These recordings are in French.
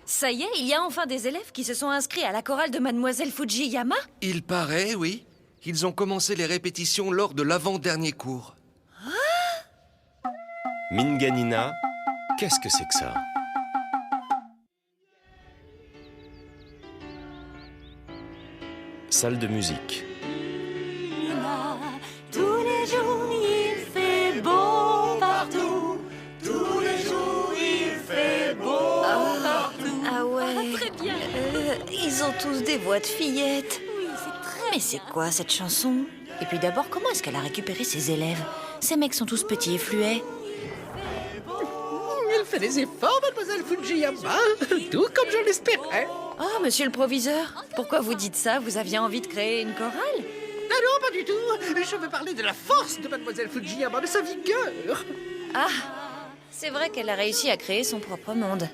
Ça y est, il y a enfin des élèves qui se sont inscrits à la chorale de Mademoiselle Fujiyama? Il paraît, oui. Ils ont commencé les répétitions lors de l'avant-dernier cours. Minganina, qu'est-ce que c'est que ça? Salle de musique. Tous les jours, il fait beau partout. Tous les jours, il fait beau partout. Ah ouais. Très bien. Ils ont tous des voix de fillettes. Oui, c'est très Mais c'est quoi cette chanson? Et puis d'abord, comment est-ce qu'elle a récupéré ses élèves? Ces mecs sont tous petits et fluets. Elle fait des efforts, Mademoiselle Fujiyama, tout comme je l'espérais. Oh, monsieur le proviseur, pourquoi vous dites ça? Vous aviez envie de créer une chorale? Ah non, pas du tout. Je veux parler de la force de Mademoiselle Fujiyama, de sa vigueur. Ah, c'est vrai qu'elle a réussi à créer son propre monde.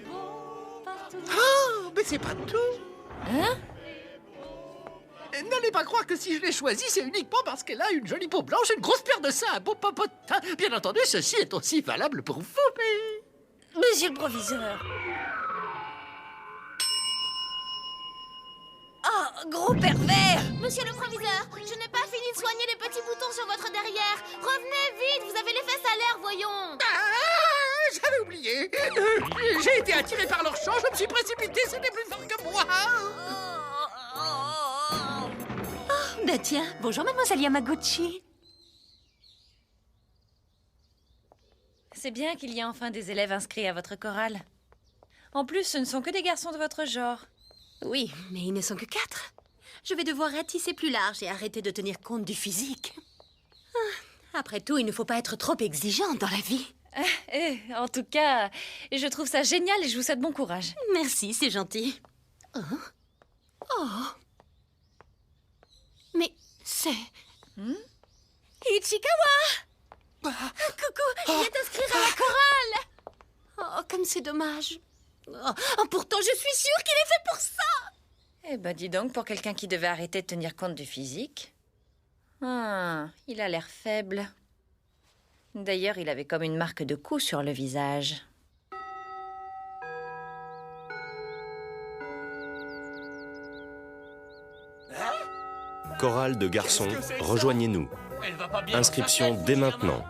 Oh, mais c'est pas tout. Hein? N'allez pas croire que si je l'ai choisie, c'est uniquement parce qu'elle a une jolie peau blanche, une grosse paire de seins, un beau popotin. Bien entendu, ceci est aussi valable pour vous, mais... Monsieur le proviseur. Oh, gros pervers! Monsieur le proviseur, je n'ai pas fini de soigner les petits boutons sur votre derrière. Revenez vite, vous avez les fesses à l'air, voyons. Ah, j'avais oublié. J'ai été attiré par leur chant, je me suis précipité, c'était plus fort que moi. Bah tiens, bonjour Mademoiselle Yamaguchi. C'est bien qu'il y ait enfin des élèves inscrits à votre chorale. En plus, ce ne sont que des garçons de votre genre. Oui, mais ils ne sont que 4. Je vais devoir ratisser plus large et arrêter de tenir compte du physique. Après tout, il ne faut pas être trop exigeante dans la vie. En tout cas, je trouve ça génial et je vous souhaite bon courage. Merci, c'est gentil. Oh. Mais c'est... Ichikawa! Coucou, il est inscrit à la chorale! Oh, comme c'est dommage. Oh, pourtant, je suis sûre qu'il est fait pour ça! Eh ben, dis donc, pour quelqu'un qui devait arrêter de tenir compte du physique. Il a l'air faible. D'ailleurs, il avait comme une marque de coup sur le visage. Chorale de garçons, rejoignez-nous. Inscription dès maintenant.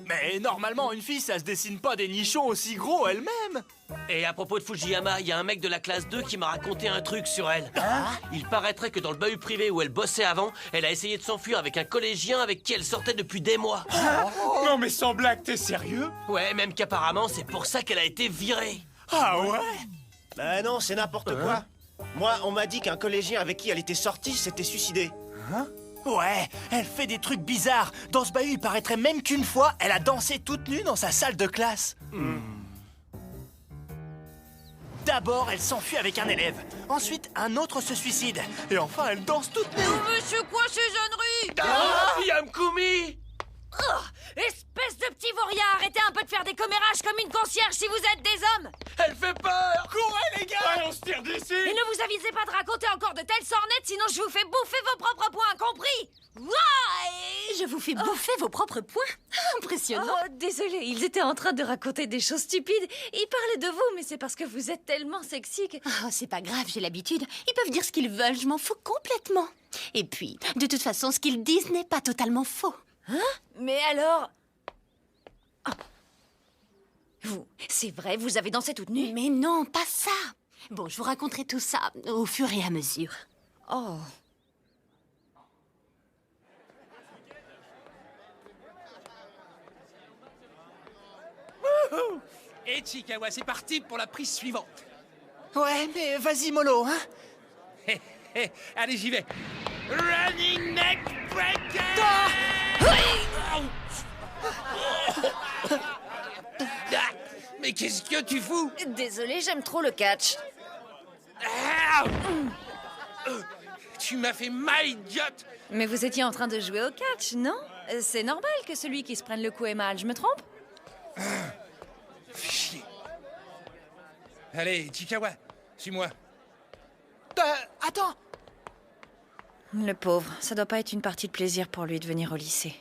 Mais normalement, une fille, ça se dessine pas des nichons aussi gros elle-même. Et à propos de Fujiyama, il y a un mec de la classe 2 qui m'a raconté un truc sur elle. Il paraîtrait que dans le bahut privé où elle bossait avant, elle a essayé de s'enfuir avec un collégien avec qui elle sortait depuis des mois. Non mais sans blague, t'es sérieux? Ouais, même qu'apparemment, c'est pour ça qu'elle a été virée. Ah ouais? Bah non, c'est n'importe quoi. Moi, on m'a dit qu'un collégien avec qui elle était sortie s'était suicidé. Ouais, elle fait des trucs bizarres. Dans ce bahut, il paraîtrait même qu'une fois, elle a dansé toute nue dans sa salle de classe. D'abord, elle s'enfuit avec un élève. Ensuite, un autre se suicide. Et enfin, elle danse toute nue. Monsieur, quoi ces âneries? Ah, Yamkoumi! Oh, espèce de petit vaurien, arrêtez un peu de faire des commérages comme une concierge si vous êtes des hommes. Elle fait peur! Courez, les gars! Allez, on se tire d'ici! Et ne vous avisez pas de raconter encore de telles sornettes, sinon je vous fais bouffer vos propres poings, compris? Ouah, Je vous fais bouffer vos propres poings. Impressionnant. Oh, désolé, ils étaient en train de raconter des choses stupides. Ils parlaient de vous, mais c'est parce que vous êtes tellement sexy que... Oh, c'est pas grave, j'ai l'habitude. Ils peuvent dire ce qu'ils veulent, je m'en fous complètement. Et puis, de toute façon, ce qu'ils disent n'est pas totalement faux. Hein? Mais alors... Oh. Vous, c'est vrai, vous avez dansé toute nue? Mais non, pas ça. Bon, je vous raconterai tout ça au fur et à mesure. Oh... Et Chikawa, c'est parti pour la prise suivante. Ouais, mais vas-y, mollo, hein. Hé, hé, allez, j'y vais. Running neck breaker. Mais qu'est-ce que tu fous? Désolé, j'aime trop le catch. Tu m'as fait mal, idiote. Mais vous étiez en train de jouer au catch, non? C'est normal que celui qui se prenne le coup ait mal, je me trompe? Chier. Allez, Chikawa, suis-moi. Attends. Le pauvre, ça doit pas être une partie de plaisir pour lui de venir au lycée.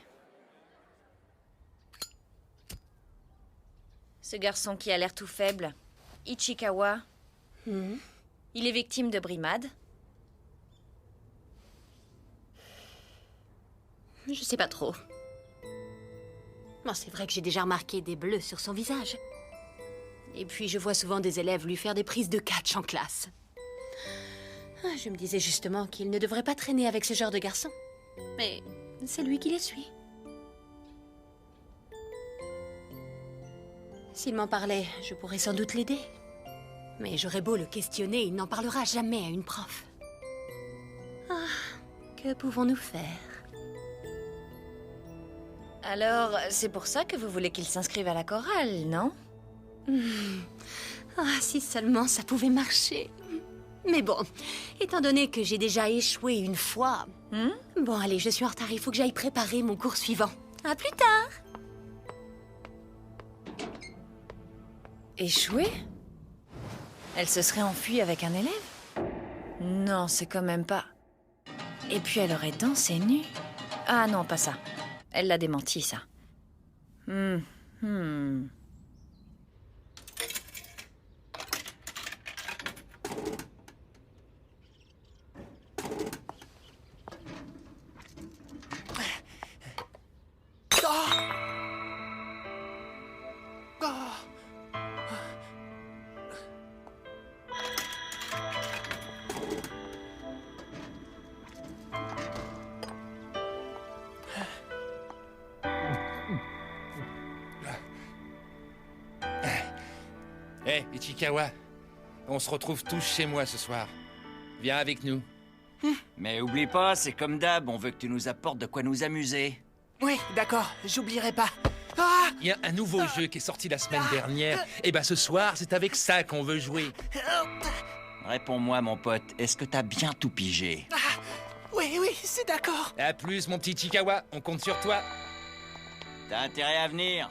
Ce garçon qui a l'air tout faible, Ichikawa, il est victime de brimade. Je sais pas trop. Bon, c'est vrai que j'ai déjà remarqué des bleus sur son visage. Et puis, je vois souvent des élèves lui faire des prises de catch en classe. Je me disais justement qu'il ne devrait pas traîner avec ce genre de garçon. Mais c'est lui qui les suit. S'il m'en parlait, je pourrais sans doute l'aider. Mais j'aurais beau le questionner, il n'en parlera jamais à une prof. Ah, que pouvons-nous faire? Alors, c'est pour ça que vous voulez qu'il s'inscrive à la chorale, non? Ah, si seulement ça pouvait marcher. Mais bon, étant donné que j'ai déjà échoué une fois... Bon, allez, je suis en retard, il faut que j'aille préparer mon cours suivant. À plus tard. Échoué? Elle se serait enfuie avec un élève? Non, c'est quand même pas... Et puis elle aurait dansé nue? Ah non, pas ça. Elle l'a démenti, ça. Hé, Ichikawa, on se retrouve tous chez moi ce soir. Viens avec nous. Mais oublie pas, c'est comme d'hab, on veut que tu nous apportes de quoi nous amuser. Oui, d'accord, j'oublierai pas. Il y a un nouveau jeu qui est sorti la semaine dernière. Et ben ce soir, c'est avec ça qu'on veut jouer. Réponds-moi, mon pote, est-ce que t'as bien tout pigé? Oui, c'est d'accord. À plus, mon petit Chikawa, on compte sur toi. T'as intérêt à venir.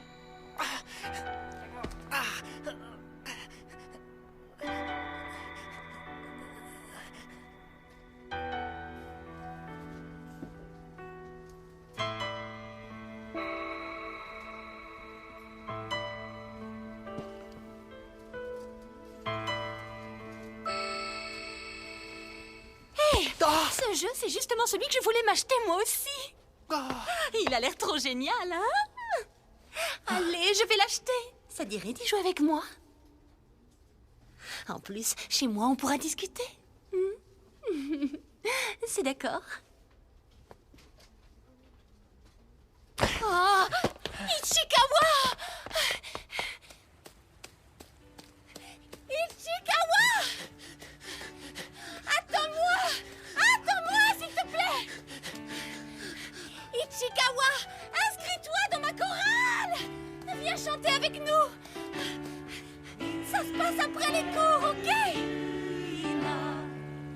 Ce jeu, c'est justement celui que je voulais m'acheter moi aussi. Il a l'air trop génial, hein? Allez, je vais l'acheter. Ça dirait d'y jouer avec moi? En plus, chez moi, on pourra discuter. C'est d'accord. Oh, Ichikawa! Ichikawa! Attends-moi! Attends-moi, s'il te plaît! Ichikawa, inscris-toi dans ma chorale! Viens chanter avec nous! Ça se passe à après les cours, ok?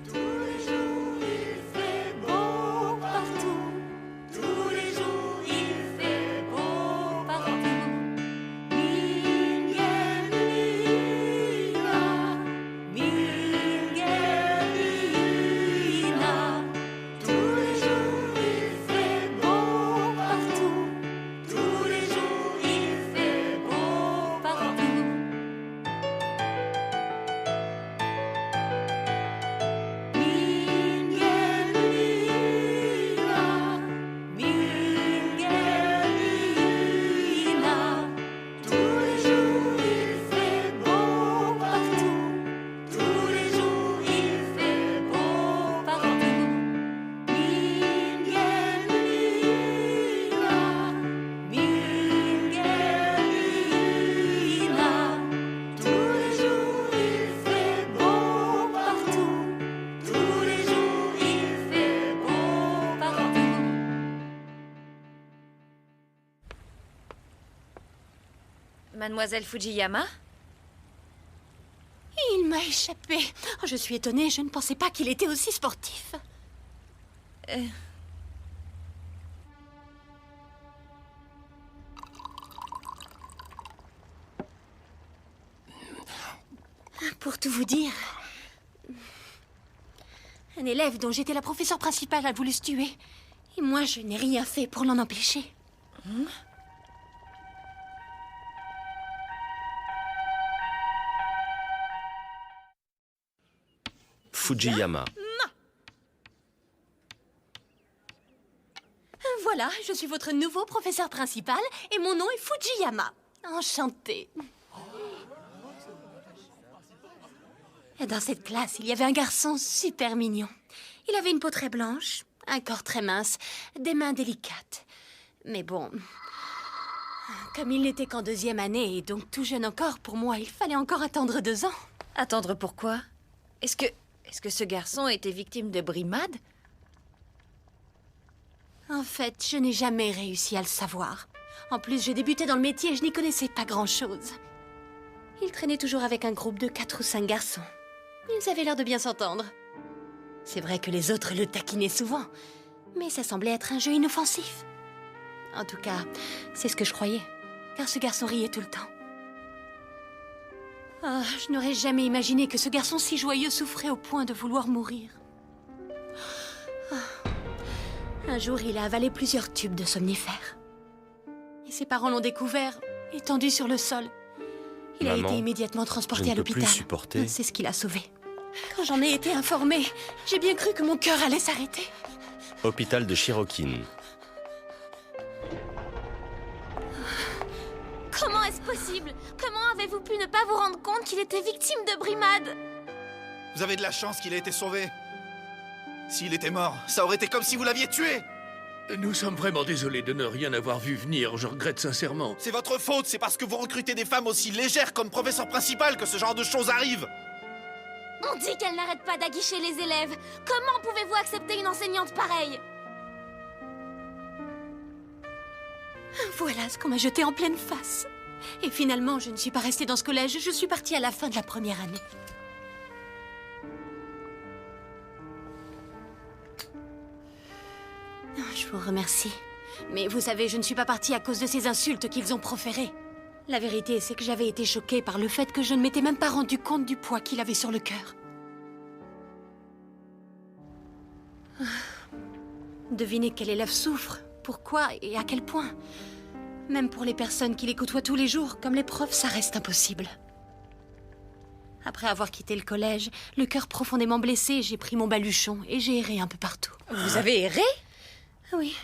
Tous les jours il fait beau partout. Tous les jours il fait beau partout. Miguelina, Miguelina. Tous les jours il fait beau partout. Tous les jours il fait beau partout. Miguelina, Miguelina. Tous les jours il fait beau partout. Tous les jours il fait beau partout. Miguelina, Miguelina. Tous les jours il fait beau partout. Tous les jours il fait beau partout. Mademoiselle Fujiyama? Il m'a échappé. Oh, je suis étonnée, je ne pensais pas qu'il était aussi sportif. Pour tout vous dire, un élève dont j'étais la professeure principale a voulu se tuer. Et moi, je n'ai rien fait pour l'en empêcher. Fujiyama. Voilà, je suis votre nouveau professeur principal et mon nom est Fujiyama. Enchantée. Dans cette classe, il y avait un garçon super mignon. Il avait une peau très blanche, un corps très mince, des mains délicates. Mais bon, comme il n'était qu'en 2e année et donc tout jeune encore, pour moi, il fallait encore attendre 2 ans. Attendre pourquoi? Est-ce que ce garçon était victime de brimades? En fait, je n'ai jamais réussi à le savoir. En plus, j'ai débuté dans le métier et je n'y connaissais pas grand-chose. Il traînait toujours avec un groupe de 4 ou 5 garçons. Ils avaient l'air de bien s'entendre. C'est vrai que les autres le taquinaient souvent, mais ça semblait être un jeu inoffensif. En tout cas, c'est ce que je croyais, car ce garçon riait tout le temps. Ah, je n'aurais jamais imaginé que ce garçon si joyeux souffrait au point de vouloir mourir. Un jour, il a avalé plusieurs tubes de somnifères. Et ses parents l'ont découvert, étendu sur le sol. Il a Maman, été immédiatement transporté à je ne peux plus l'hôpital. supporter. C'est ce qui l'a sauvé. Quand j'en ai été informée, j'ai bien cru que mon cœur allait s'arrêter. Hôpital de Shirokin. Comment est-ce possible? Comment avez-vous pu ne pas vous rendre compte qu'il était victime de brimades? Vous avez de la chance qu'il ait été sauvé. S'il était mort, ça aurait été comme si vous l'aviez tué. Nous sommes vraiment désolés de ne rien avoir vu venir, je regrette sincèrement. C'est votre faute, c'est parce que vous recrutez des femmes aussi légères comme professeur principal que ce genre de choses arrive. On dit qu'elle n'arrête pas d'aguicher les élèves. Comment pouvez-vous accepter une enseignante pareille? Voilà ce qu'on m'a jeté en pleine face. Et finalement, je ne suis pas restée dans ce collège, je suis partie à la fin de la première année. Je vous remercie. Mais vous savez, je ne suis pas partie à cause de ces insultes qu'ils ont proférées. La vérité, c'est que j'avais été choquée par le fait que je ne m'étais même pas rendu compte du poids qu'il avait sur le cœur. Devinez quel élève souffre, pourquoi et à quel point. Même pour les personnes qui les côtoient tous les jours, comme les profs, ça reste impossible. Après avoir quitté le collège, le cœur profondément blessé, j'ai pris mon baluchon et j'ai erré un peu partout. Vous avez erré? Oui.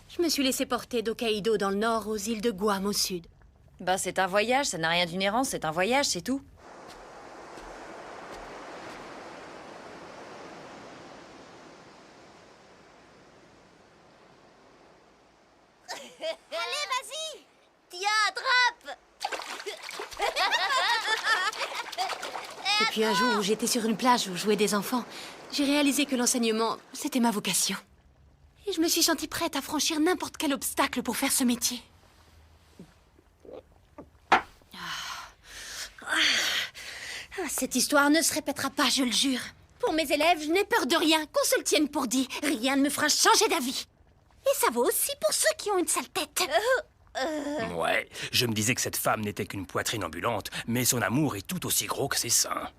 Je me suis laissée porter d'Hokkaido dans le nord aux îles de Guam au sud. Bah, c'est un voyage, ça n'a rien d'inhérent, c'est un voyage, c'est tout. Allez, vas-y! Tiens, attrape! Et puis un jour où j'étais sur une plage où jouaient des enfants, j'ai réalisé que l'enseignement, c'était ma vocation. Et je me suis sentie prête à franchir n'importe quel obstacle pour faire ce métier. Ah, cette histoire ne se répétera pas, je le jure. Pour mes élèves, je n'ai peur de rien, qu'on se le tienne pour dit. Rien ne me fera changer d'avis. Et ça vaut aussi pour ceux qui ont une sale tête. Ouais, je me disais que cette femme n'était qu'une poitrine ambulante, mais son amour est tout aussi gros que ses seins.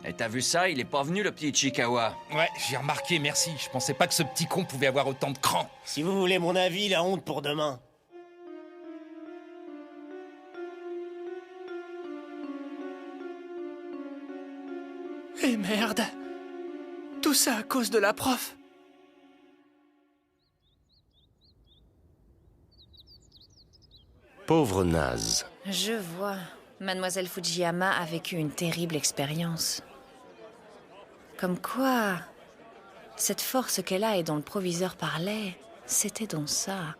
Et t'as vu ça? Il est pas venu, le petit Ichikawa. Ouais, j'ai remarqué, merci. Je pensais pas que ce petit con pouvait avoir autant de cran. Si vous voulez mon avis, la honte pour demain. Et merde. Tout ça à cause de la prof. Pauvre naze. Je vois. Mademoiselle Fujiyama a vécu une terrible expérience. Comme quoi, cette force qu'elle a et dont le proviseur parlait, c'était donc ça.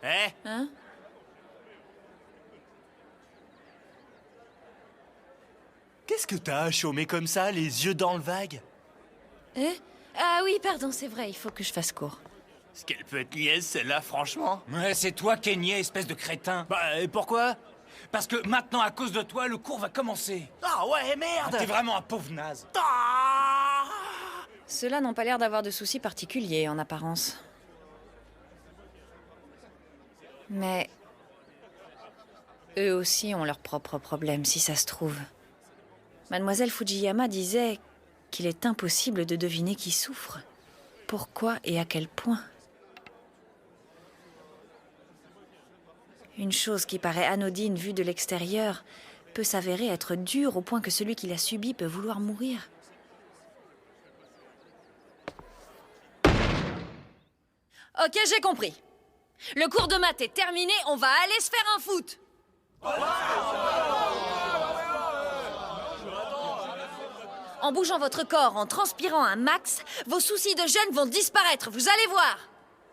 Hein? Qu'est-ce que t'as à chômer comme ça, les yeux dans le vague? Ah oui, pardon, c'est vrai, il faut que je fasse court. Est-ce qu'elle peut être niaise, celle-là, franchement? Ouais, c'est toi qui es niais, espèce de crétin. Bah, et pourquoi? Parce que maintenant, à cause de toi, le cours va commencer. Ah ouais, merde! T'es vraiment un pauvre naze. Ceux-là n'ont pas l'air d'avoir de soucis particuliers, en apparence. Mais eux aussi ont leurs propres problèmes, si ça se trouve. Mademoiselle Fujiyama disait qu'il est impossible de deviner qui souffre. Pourquoi et à quel point? Une chose qui paraît anodine vue de l'extérieur peut s'avérer être dure au point que celui qui l'a subie peut vouloir mourir. Ok, j'ai compris. Le cours de maths est terminé, on va aller se faire un foot. En bougeant votre corps, en transpirant un max, vos soucis de jeûne vont disparaître, vous allez voir.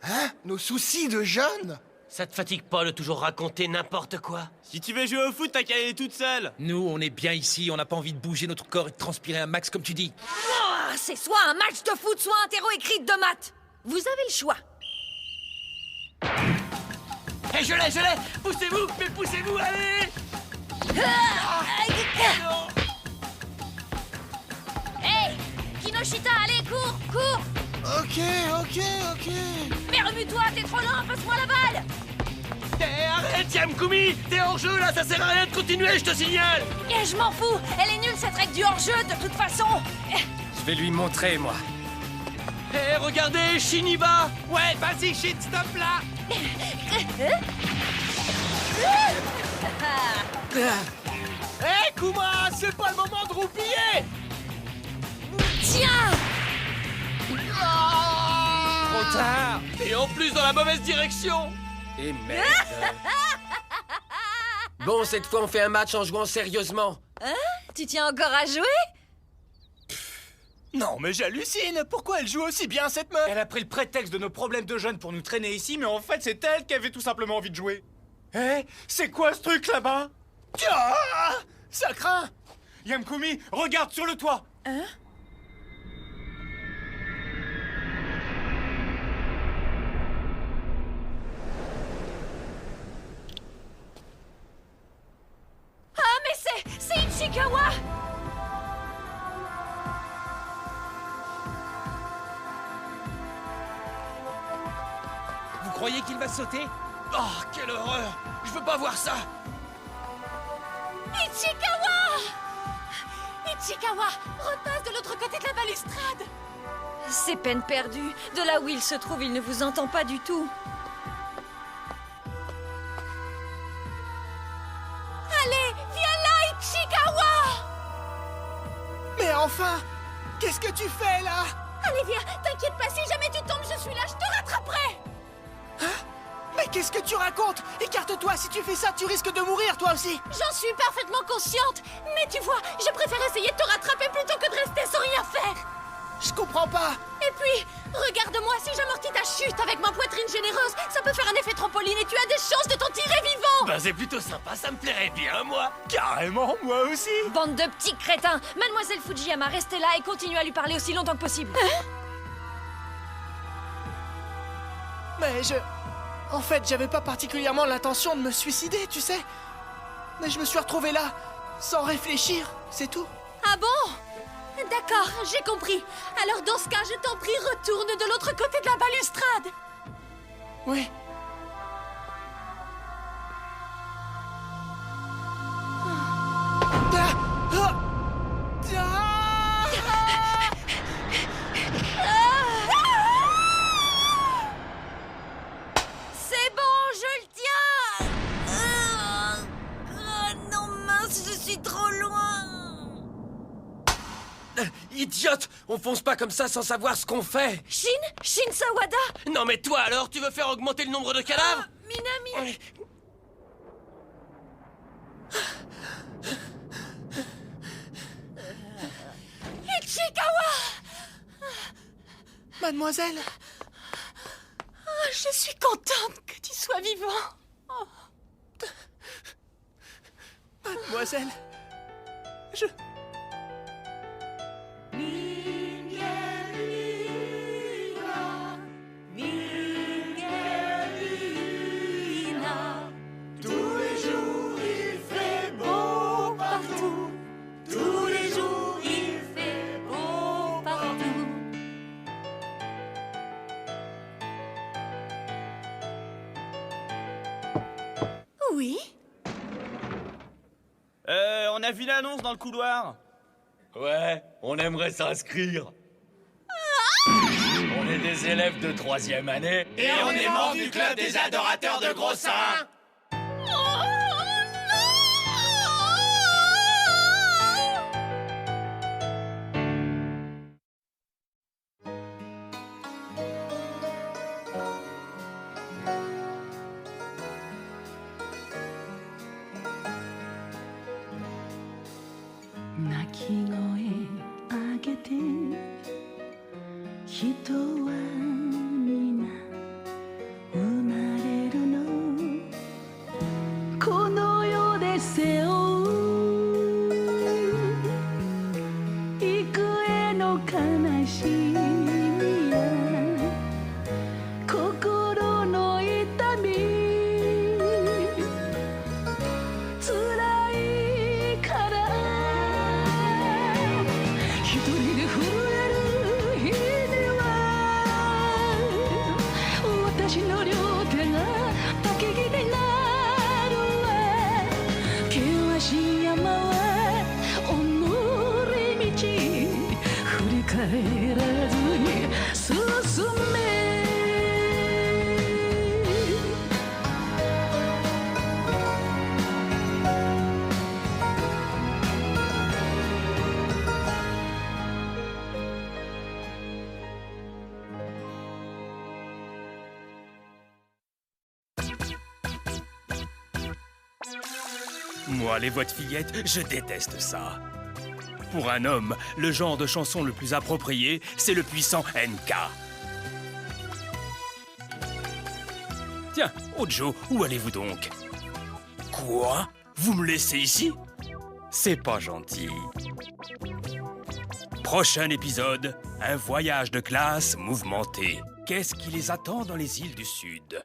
Hein? Nos soucis de jeûne? Ça te fatigue pas de toujours raconter n'importe quoi? Si tu veux jouer au foot, t'as qu'à aller toute seule. Nous, on est bien ici, on n'a pas envie de bouger notre corps et de transpirer un max comme tu dis. Oh, c'est soit un match de foot, soit un terreau écrit de maths. Vous avez le choix. Hé, je l'ai! Poussez-vous, mais poussez-vous, allez! Hey, Kinoshita, allez, cours! Ok. Mais remue-toi, t'es trop lent, passe-moi la balle. Hé, arrête, Yamkumi! T'es hors jeu, là, ça sert à rien de continuer, je te signale! Et je m'en fous, elle est nulle cette règle du hors-jeu, de toute façon. Je vais lui montrer, moi. Hé, regardez, Shiniba! Ouais, vas-y, shit, stop là! Hé, Kuma, c'est pas le moment de roupiller! Tiens! Trop tard! Et en plus dans la mauvaise direction! Et merde. Bon, cette fois, on fait un match en jouant sérieusement. Hein? Tu tiens encore à jouer? Non, mais j'hallucine! Pourquoi elle joue aussi bien, cette meuf? Elle a pris le prétexte de nos problèmes de jeunes pour nous traîner ici, mais en fait, c'est elle qui avait tout simplement envie de jouer. Hé, c'est quoi ce truc là-bas? Ah, ça craint! Yamkumi, regarde sur le toit! Hein? Ah, mais c'est Ichikawa! Vous croyez qu'il va sauter? Oh, quelle horreur! Je veux pas voir ça! Ichikawa, repasse de l'autre côté de la balustrade. C'est peine perdue. De là où il se trouve, il ne vous entend pas du tout. Allez, viens là, Ichikawa! Mais enfin! Qu'est-ce que tu fais là? Allez, viens, t'inquiète pas, si jamais tu tombes, je suis là, je te rattraperai! Hein? Mais qu'est-ce que tu racontes? Écarte-toi, si tu fais ça, tu risques de mourir toi aussi! J'en suis parfaitement consciente, mais tu vois, je préfère essayer de te rattraper plutôt que de rester sans rien faire! Je comprends pas! Et puis, regarde-moi, si j'amortis ta chute avec ma poitrine généreuse, ça peut faire un effet trampoline et tu as des chances de t'en tirer vivant! Bah c'est plutôt sympa, ça me plairait bien, moi! Carrément, moi aussi! Bande de petits crétins! Mademoiselle Fujiyama, restez là et continuez à lui parler aussi longtemps que possible. Mais En fait, j'avais pas particulièrement l'intention de me suicider, tu sais. Mais je me suis retrouvé là, sans réfléchir, c'est tout. Ah bon? D'accord, j'ai compris. Alors dans ce cas, je t'en prie, retourne de l'autre côté de la balustrade. Oui. C'est bon, je le tiens. Non, mince, je suis trop loin. Idiote! On fonce pas comme ça sans savoir ce qu'on fait! Shin Sawada. Non mais toi alors, tu veux faire augmenter le nombre de cadavres? Minami. Ichikawa! Mademoiselle? Je suis contente que tu sois vivant. Mademoiselle? Je... Tous les jours il fait beau partout. Tous les jours il fait beau partout. Oui? On a vu l'annonce dans le couloir. Ouais, on aimerait s'inscrire. On est des élèves de 3e année. Et on est membre du club des adorateurs de gros seins. Moi, les voix de fillettes, je déteste ça. Pour un homme, le genre de chanson le plus approprié, c'est le puissant NK. Tiens, Ojo, où allez-vous donc? Quoi? Vous me laissez ici? C'est pas gentil. Prochain épisode, un voyage de classe mouvementé. Qu'est-ce qui les attend dans les îles du Sud?